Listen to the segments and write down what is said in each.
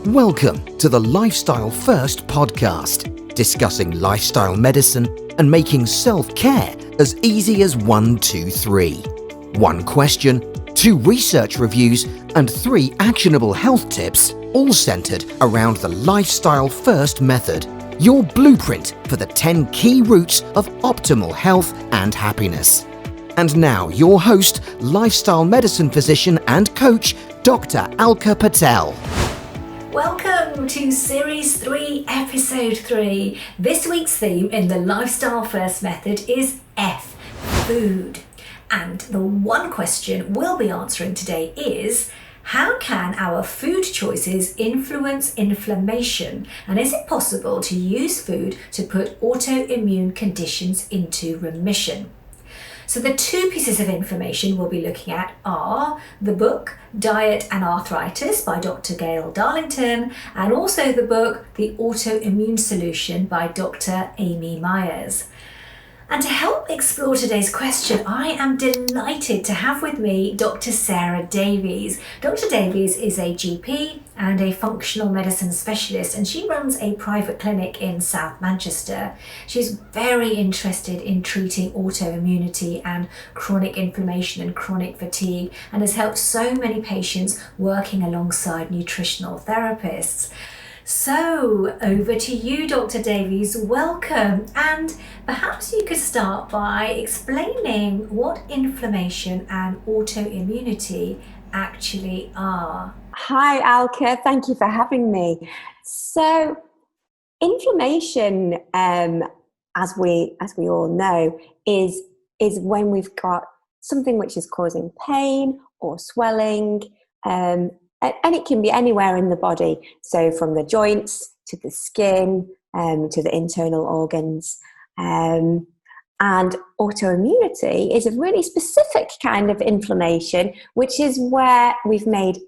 Welcome to the Lifestyle First podcast, discussing lifestyle medicine and making self-care as easy as 1, 2, 3. 1 question, 2 research reviews, and 3 actionable health tips, all centered around the Lifestyle First method, your blueprint for the 10 key routes of optimal health and happiness. And now your host, lifestyle medicine physician and coach, Dr. Alka Patel. Welcome to Series 3, Episode 3. This week's theme in the Lifestyle First method is F, food. And the one question we'll be answering today is, how can our food choices influence inflammation? And is it possible to use food to put autoimmune conditions into remission? So the 2 pieces of information we'll be looking at are the book Diet and Arthritis by Dr. Gail Darlington, and also the book The Autoimmune Solution by Dr. Amy Myers. And to help explore today's question, I am delighted to have with me Dr. Sarah Davies. Dr. Davies is a GP and a functional medicine specialist, and she runs a private clinic in South Manchester. She's very interested in treating autoimmunity and chronic inflammation and chronic fatigue, and has helped so many patients working alongside nutritional therapists. So, over to you, Dr. Davies. Welcome. And perhaps you could start by explaining what inflammation and autoimmunity actually are. Hi, Alka. Thank you for having me. So, inflammation, as we all know, is when we've got something which is causing pain or swelling, and it can be anywhere in the body. So from the joints to the skin, to the internal organs. And autoimmunity is a really specific kind of inflammation, which is where we've made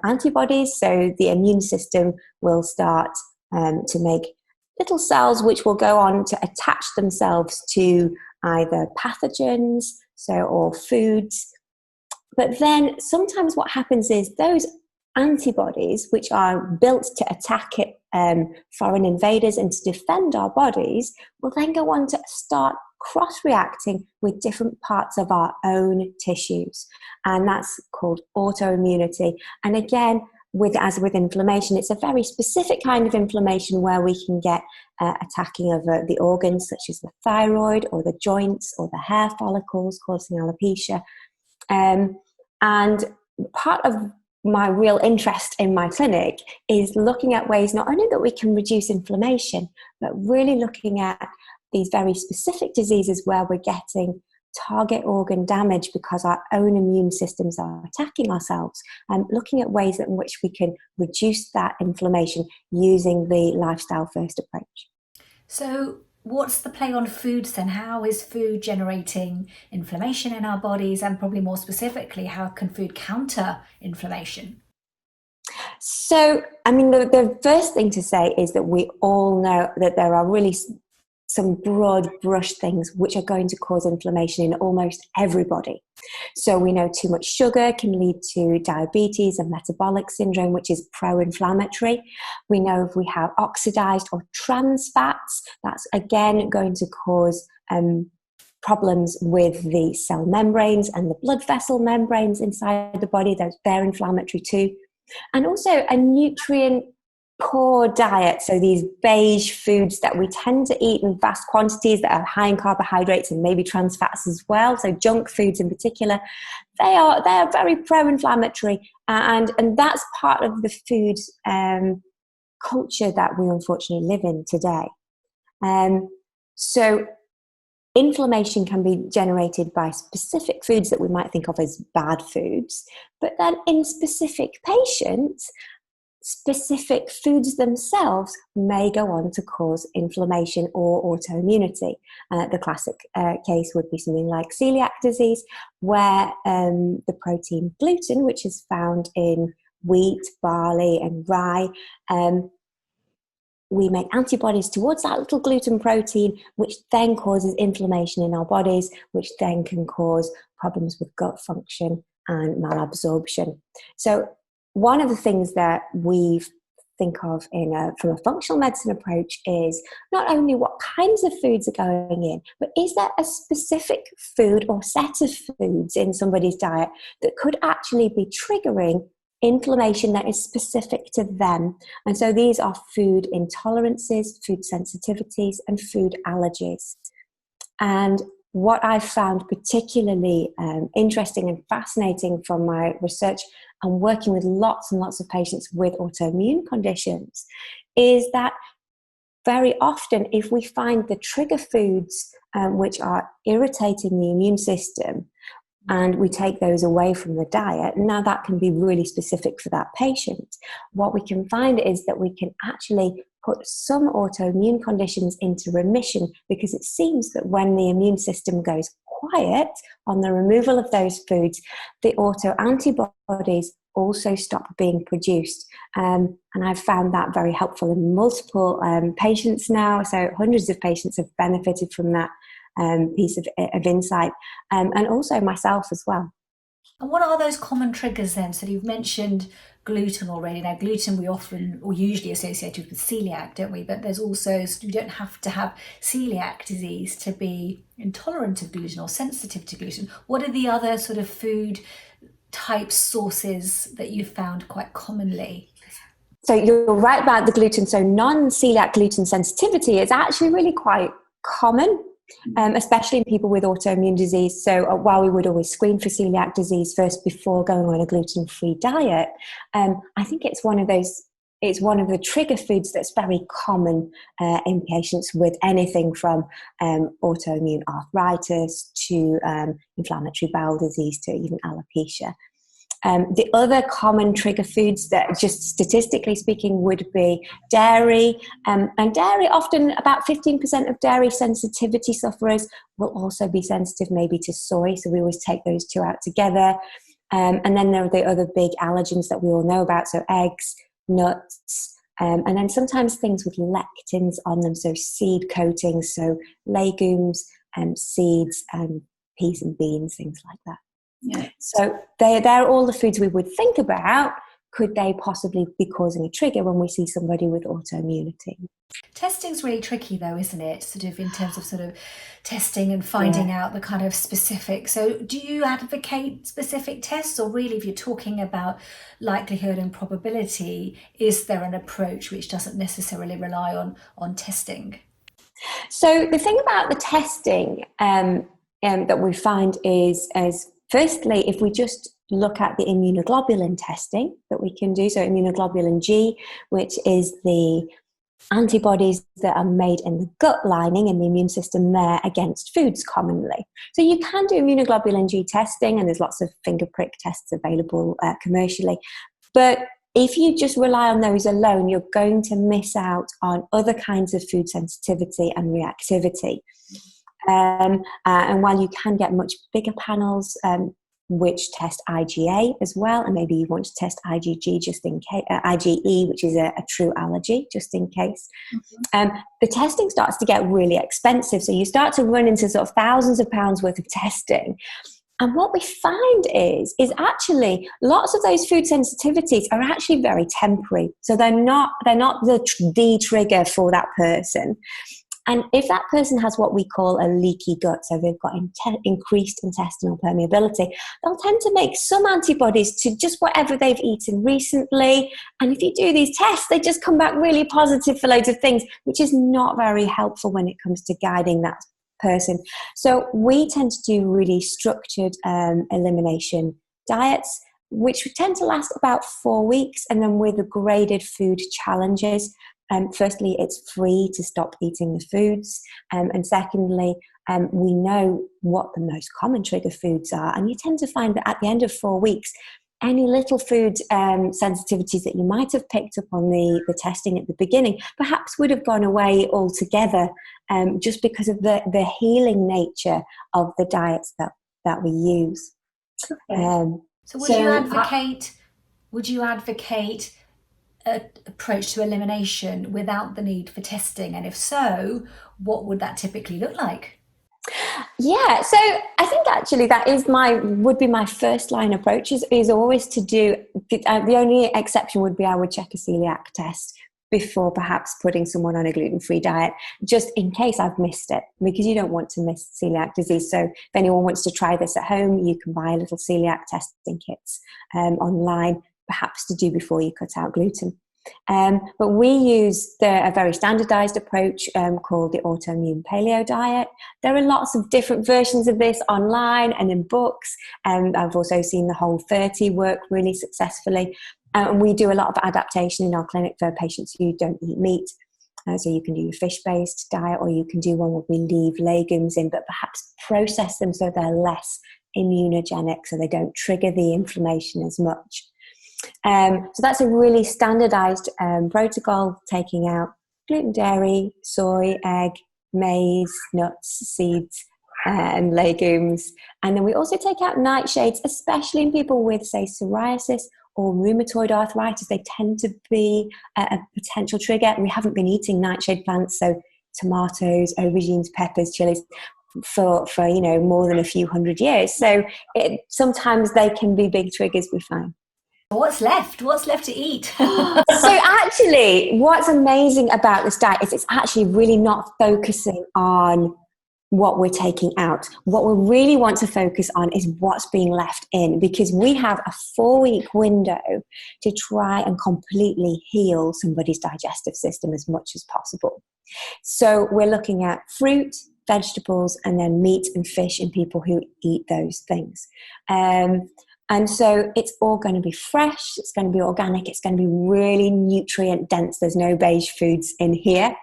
antibodies. So the immune system will start to make little cells which will go on to attach themselves to either pathogens, or foods. But then sometimes what happens is those antibodies, which are built to attack foreign invaders and to defend our bodies, will then go on to start cross-reacting with different parts of our own tissues. And that's called autoimmunity. And again, as with inflammation, it's a very specific kind of inflammation where we can get attacking of the organs, such as the thyroid or the joints or the hair follicles, causing alopecia. And part of my real interest in my clinic is looking at ways not only that we can reduce inflammation, but really looking at these very specific diseases where we're getting target organ damage because our own immune systems are attacking ourselves, and looking at ways in which we can reduce that inflammation using the lifestyle first approach. So what's the play on foods then? How is food generating inflammation in our bodies? And probably more specifically, how can food counter inflammation? So, the first thing to say is that we all know that there are really some broad brush things which are going to cause inflammation in almost everybody. So we know too much sugar can lead to diabetes and metabolic syndrome, which is pro-inflammatory. We know if we have oxidized or trans fats, that's again going to cause problems with the cell membranes and the blood vessel membranes inside the body. They're inflammatory too. And also a nutrient poor diet, so these beige foods that we tend to eat in vast quantities that are high in carbohydrates and maybe trans fats as well, so junk foods in particular, they are very pro-inflammatory, and that's part of the food culture that we unfortunately live in today. So inflammation can be generated by specific foods that we might think of as bad foods, but then in specific patients, specific foods themselves may go on to cause inflammation or autoimmunity. The classic case would be something like celiac disease, where the protein gluten, which is found in wheat, barley and rye, we make antibodies towards that little gluten protein, which then causes inflammation in our bodies, which then can cause problems with gut function and malabsorption. So one of the things that we've think of from a functional medicine approach is not only what kinds of foods are going in, but is there a specific food or set of foods in somebody's diet that could actually be triggering inflammation that is specific to them. And so these are food intolerances, food sensitivities, and food allergies. And what I've found particularly interesting and fascinating from my research and working with lots and lots of patients with autoimmune conditions is that very often if we find the trigger foods which are irritating the immune system, and we take those away from the diet, now that can be really specific for that patient. What we can find is that we can actually put some autoimmune conditions into remission, because it seems that when the immune system goes quiet on the removal of those foods, the autoantibodies also stop being produced. And I've found that very helpful in multiple patients now. So hundreds of patients have benefited from that piece of insight, and also myself as well. And what are those common triggers then? So you've mentioned gluten already. Now, gluten we often or usually associated with celiac, don't we? But there's also, you don't have to have celiac disease to be intolerant of gluten or sensitive to gluten. What are the other sort of food type sources that you've found quite commonly? So you're right about the gluten. So non-celiac gluten sensitivity is actually really quite common. Especially in people with autoimmune disease. So while we would always screen for celiac disease first before going on a gluten-free diet, I think it's one of the trigger foods that's very common in patients with anything from autoimmune arthritis to inflammatory bowel disease to even alopecia. The other common trigger foods that, just statistically speaking, would be dairy. And dairy, often about 15% of dairy sensitivity sufferers will also be sensitive maybe to soy. So we always take those two out together. And then there are the other big allergens that we all know about. So eggs, nuts, and then sometimes things with lectins on them. So seed coatings, so legumes, seeds, peas and beans, things like that. Yeah. So they're all the foods we would think about. Could they possibly be causing a trigger when we see somebody with autoimmunity? Testing's really tricky though, isn't it? Sort of in terms of sort of testing and finding out the kind of specific. So do you advocate specific tests, or really if you're talking about likelihood and probability, is there an approach which doesn't necessarily rely on testing? So the thing about the testing that we find is firstly, if we just look at the immunoglobulin testing that we can do, so immunoglobulin G, which is the antibodies that are made in the gut lining in the immune system there against foods commonly. So you can do immunoglobulin G testing, and there's lots of finger prick tests available commercially. But if you just rely on those alone, you're going to miss out on other kinds of food sensitivity and reactivity. And while you can get much bigger panels which test IgA as well, and maybe you want to test IgG just in case, IgE, which is a true allergy, just in case, the testing starts to get really expensive. So you start to run into sort of thousands of pounds worth of testing. And what we find is actually lots of those food sensitivities are actually very temporary. So they're not the trigger for that person. And if that person has what we call a leaky gut, so they've got increased intestinal permeability, they'll tend to make some antibodies to just whatever they've eaten recently. And if you do these tests, they just come back really positive for loads of things, which is not very helpful when it comes to guiding that person. So we tend to do really structured elimination diets, which tend to last about 4 weeks, and then with the graded food challenges. Firstly, it's free to stop eating the foods. And secondly, we know what the most common trigger foods are. And you tend to find that at the end of 4 weeks, any little food sensitivities that you might have picked up on the testing at the beginning perhaps would have gone away altogether, just because of the healing nature of the diets that we use. So would you advocate an approach to elimination without the need for testing? And if so, what would that typically look like? Yeah, so I think actually that would be my first line approach is always to do, the only exception would be I would check a celiac test before perhaps putting someone on a gluten-free diet, just in case I've missed it, because you don't want to miss celiac disease. So if anyone wants to try this at home, you can buy little celiac testing kits online, perhaps to do before you cut out gluten. But we use a very standardized approach called the autoimmune paleo diet. There are lots of different versions of this online and in books. I've also seen the Whole30 work really successfully. And we do a lot of adaptation in our clinic for patients who don't eat meat. So you can do a fish-based diet, or you can do one where we leave legumes in, but perhaps process them so they're less immunogenic, so they don't trigger the inflammation as much. So that's a really standardized protocol, taking out gluten, dairy, soy, egg, maize, nuts, seeds, and legumes. And then we also take out nightshades, especially in people with, say, psoriasis or rheumatoid arthritis. They tend to be a potential trigger. We haven't been eating nightshade plants, so tomatoes, aubergines, peppers, chilies, for more than a few hundred years. So sometimes they can be big triggers, we find. What's left? What's left to eat? So actually, what's amazing about this diet is it's actually really not focusing on what we're taking out. What we really want to focus on is what's being left in, because we have a 4-week window to try and completely heal somebody's digestive system as much as possible. So we're looking at fruit, vegetables, and then meat and fish in people who eat those things. And so it's all going to be fresh, it's going to be organic, it's going to be really nutrient dense. There's no beige foods in here,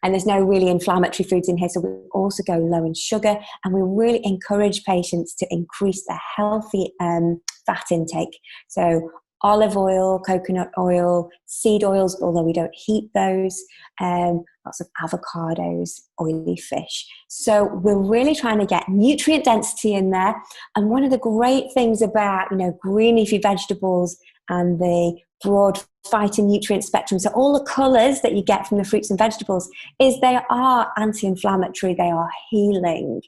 and there's no really inflammatory foods in here. So we also go low in sugar, and we really encourage patients to increase their healthy fat intake. So olive oil, coconut oil, seed oils, although we don't heat those, lots of avocados, oily fish. So we're really trying to get nutrient density in there. And one of the great things about, green leafy vegetables and the broad phytonutrient spectrum, so all the colours that you get from the fruits and vegetables, is they are anti-inflammatory, they are healing.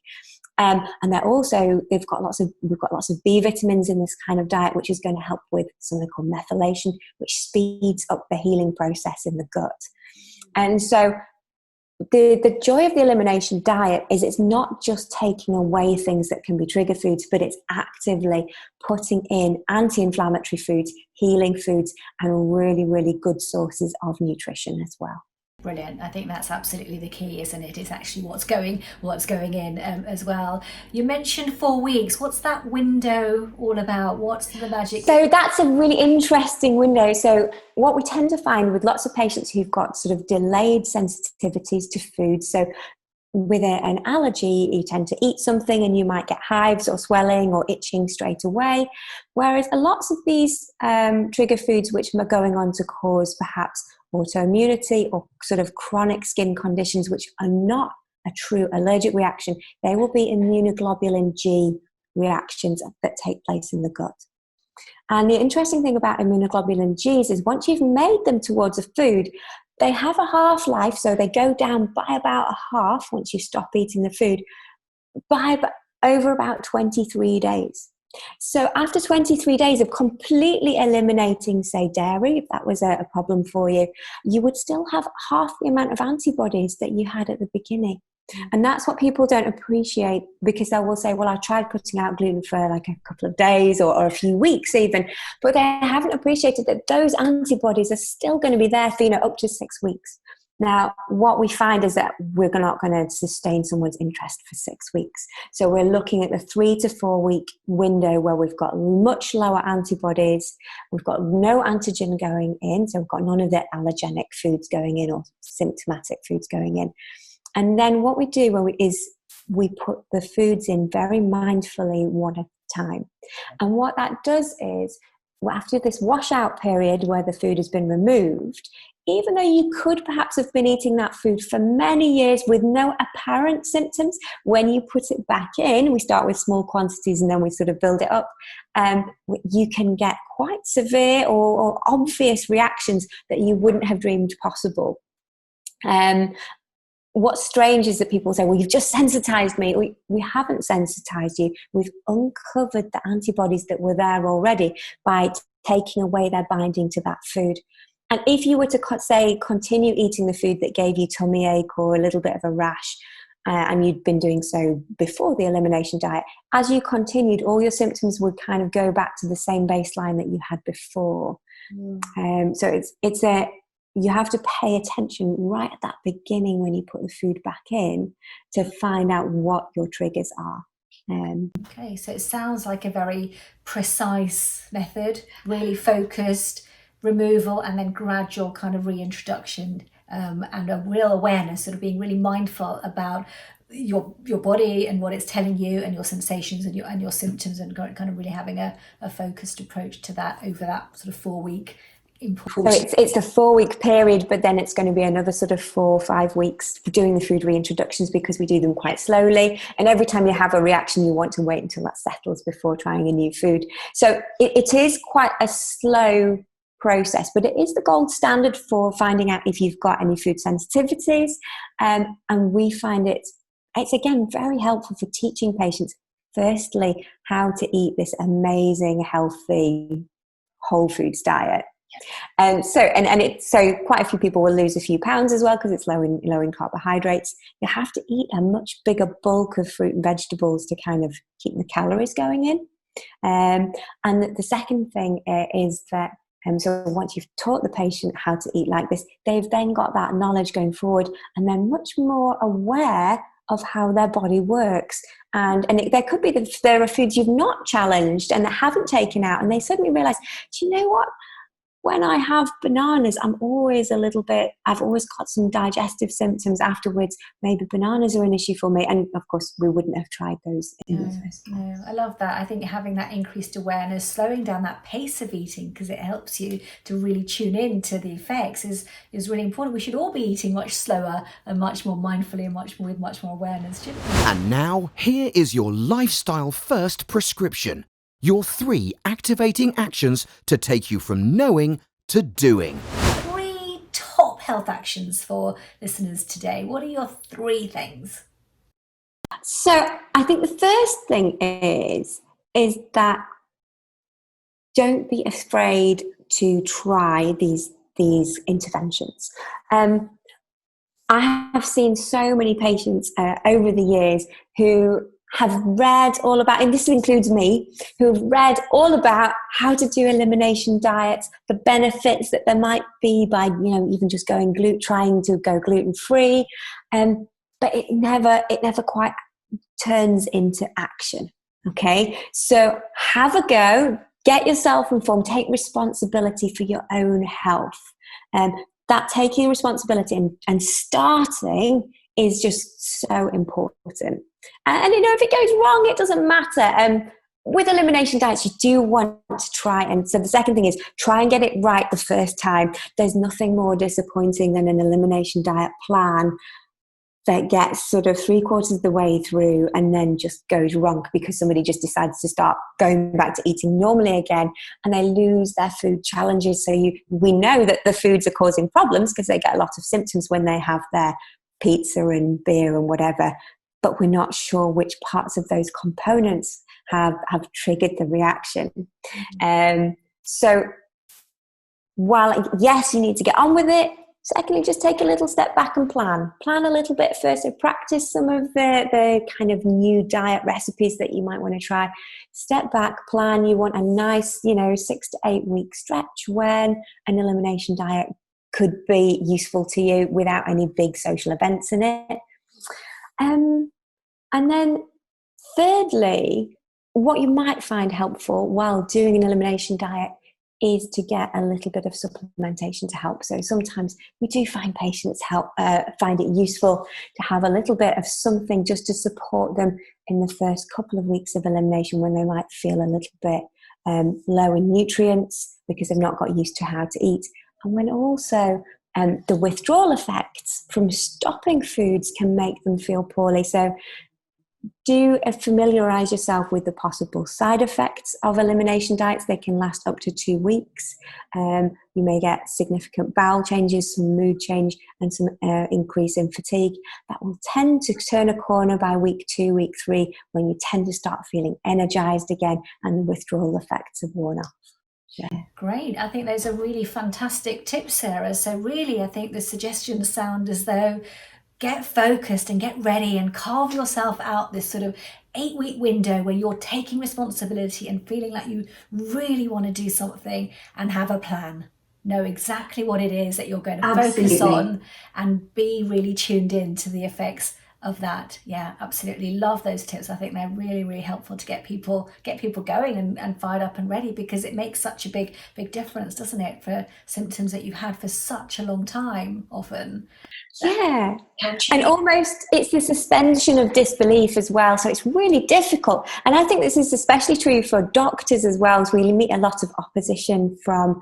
And we've got lots of B vitamins in this kind of diet, which is going to help with something called methylation, which speeds up the healing process in the gut. And so the joy of the elimination diet is it's not just taking away things that can be trigger foods, but it's actively putting in anti-inflammatory foods, healing foods, and really, really good sources of nutrition as well. Brilliant. I think that's absolutely the key, isn't it? It's actually what's going in as well. You mentioned 4 weeks. What's that window all about? What's the magic? So that's a really interesting window. So what we tend to find with lots of patients who've got sort of delayed sensitivities to food, so with an allergy, you tend to eat something and you might get hives or swelling or itching straight away. Whereas lots of these trigger foods, which are going on to cause perhaps autoimmunity or sort of chronic skin conditions, which are not a true allergic reaction, they will be immunoglobulin G reactions that take place in the gut. And the interesting thing about immunoglobulin Gs is once you've made them towards a food, they have a half-life, so they go down by about a half once you stop eating the food, by over about 23 days. So after 23 days of completely eliminating, say, dairy, if that was a problem for you, you would still have half the amount of antibodies that you had at the beginning. And that's what people don't appreciate, because they will say, well, I tried cutting out gluten for like a couple of days or a few weeks even, but they haven't appreciated that those antibodies are still going to be there for, up to 6 weeks. Now, what we find is that we're not going to sustain someone's interest for 6 weeks. So we're looking at the 3 to 4 week window where we've got much lower antibodies, we've got no antigen going in, so we've got none of the allergenic foods going in or symptomatic foods going in. And then what we do is we put the foods in very mindfully one at a time. And what that does is, after this washout period where the food has been removed, even though you could perhaps have been eating that food for many years with no apparent symptoms, when you put it back in, we start with small quantities and then we sort of build it up, you can get quite severe or obvious reactions that you wouldn't have dreamed possible. what's strange is that people say, well, you've just sensitized me. We haven't sensitized you. We've uncovered the antibodies that were there already by taking away their binding to that food. And if you were to say continue eating the food that gave you tummy ache or a little bit of a rash, and you'd been doing so before the elimination diet, as you continued, all your symptoms would kind of go back to the same baseline that you had before. So you have to pay attention right at that beginning when you put the food back in to find out what your triggers are. Okay, so it sounds like a very precise method, really focused removal and then gradual kind of reintroduction, and a real awareness, sort of being really mindful about your body and what it's telling you and your sensations and your symptoms, and kind of really having a focused approach to that over that sort of 4-week. So it's a 4-week period, but then it's going to be another sort of 4 or 5 weeks for doing the food reintroductions, because we do them quite slowly. And every time you have a reaction, you want to wait until that settles before trying a new food. So it is quite a slow process, but it is the gold standard for finding out if you've got any food sensitivities. And we find it's again very helpful for teaching patients, firstly, how to eat this amazing, healthy, whole foods diet. So quite a few people will lose a few pounds as well, because it's low in carbohydrates. You have to eat a much bigger bulk of fruit and vegetables to kind of keep the calories going in. And the second thing is that so once you've taught the patient how to eat like this, they've then got that knowledge going forward, and they're much more aware of how their body works. And there could be that there are foods you've not challenged and that haven't taken out, and they suddenly realize, do you know what? When I have bananas, I've always got some digestive symptoms afterwards. Maybe bananas are an issue for me. And of course, we wouldn't have tried those in the first place. No, I love that. I think having that increased awareness, slowing down that pace of eating, because it helps you to really tune in to the effects, is really important. We should all be eating much slower and much more mindfully and with much more awareness, shouldn't we? And now, here is your lifestyle first prescription. Your 3 activating actions to take you from knowing to doing. 3 top health actions for listeners today. What are your 3 things? So I think the first thing is that don't be afraid to try these interventions. I have seen so many patients over the years who have read all about, and this includes me, who have read all about how to do elimination diets, the benefits that there might be by, even just trying to go gluten-free, but it never quite turns into action. Okay, so have a go, get yourself informed, take responsibility for your own health. That taking responsibility and starting is just so important. And if it goes wrong, it doesn't matter. With elimination diets, you do want to try. And so the second thing is try and get it right the first time. There's nothing more disappointing than an elimination diet plan that gets sort of 3/4 of the way through and then just goes wrong because somebody just decides to start going back to eating normally again, and they lose their food challenges. So we know that the foods are causing problems because they get a lot of symptoms when they have their pizza and beer and whatever, but we're not sure which parts of those components have triggered the reaction. So while yes, you need to get on with it, secondly, just take a little step back and plan a little bit first. So practice some of the kind of new diet recipes that you might want to try. Step back, plan. You want a nice 6 to 8 week stretch when an elimination diet could be useful to you without any big social events in it. And then thirdly, what you might find helpful while doing an elimination diet is to get a little bit of supplementation to help. So sometimes we do find patients find it useful to have a little bit of something just to support them in the first couple of weeks of elimination when they might feel a little bit low in nutrients because they've not got used to how to eat. And when also the withdrawal effects from stopping foods can make them feel poorly. So do familiarize yourself with the possible side effects of elimination diets. They can last up to 2 weeks. You may get significant bowel changes, some mood change, and some increase in fatigue. That will tend to turn a corner by week 2, week 3, when you tend to start feeling energized again and the withdrawal effects have worn off. Yeah. Great. I think those are really fantastic tips, Sarah. So really, I think the suggestions sound as though get focused and get ready and carve yourself out this sort of 8-week window where you're taking responsibility and feeling like you really want to do something, and have a plan. Know exactly what it is that you're going to focus on and be really tuned in to the effects of that. Yeah, absolutely. Love those tips. I think they're really, really helpful to get people going and fired up and ready, because it makes such a big difference, doesn't it, for symptoms that you've had for such a long time often. Yeah, and almost it's the suspension of disbelief as well. So it's really difficult. And I think this is especially true for doctors as well, as we meet a lot of opposition from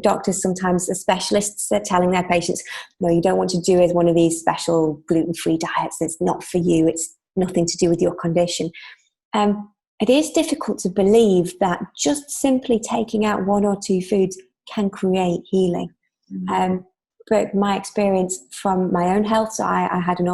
doctors. Sometimes the specialists are telling their patients, no, you don't want to do one of these special gluten-free diets. It's not for you. It's nothing to do with your condition. It is difficult to believe that just simply taking out 1 or 2 foods can create healing. But my experience from my own health, so I had an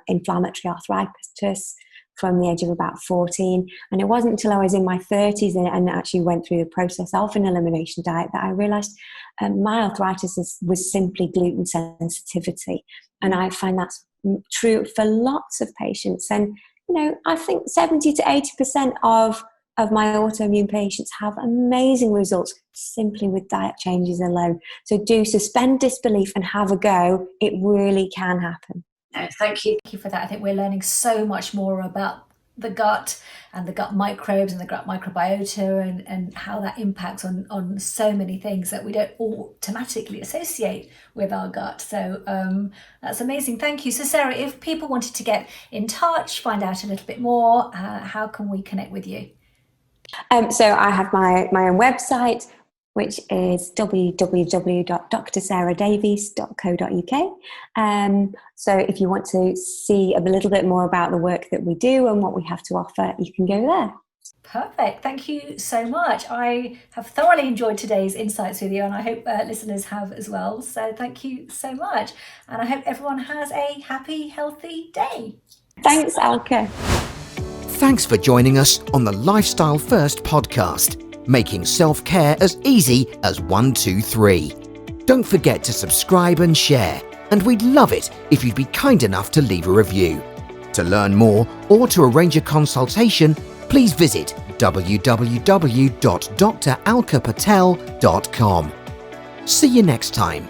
inflammatory arthritis from the age of about 14, and it wasn't until I was in my 30s and actually went through the process of an elimination diet that I realised my arthritis was simply gluten sensitivity, and I find that's true for lots of patients. And I think 70 to 80% of my autoimmune patients have amazing results simply with diet changes alone. So do suspend disbelief and have a go. It really can happen. No, thank you. Thank you for that. I think we're learning so much more about the gut and the gut microbes and the gut microbiota and how that impacts on so many things that we don't automatically associate with our gut. So that's amazing. Thank you. So Sarah, if people wanted to get in touch, find out a little bit more, how can we connect with you? So I have my own website, which is www.drsahradavies.co.uk. So if you want to see a little bit more about the work that we do and what we have to offer, you can go there. Perfect. Thank you so much. I have thoroughly enjoyed today's insights with you, and I hope listeners have as well. So thank you so much. And I hope everyone has a happy, healthy day. Thanks, Alka. Thanks for joining us on the Lifestyle First podcast, making self-care as easy as 1, 2, 3. Don't forget to subscribe and share, and we'd love it if you'd be kind enough to leave a review. To learn more or to arrange a consultation, please visit www.dralkapatel.com. See you next time.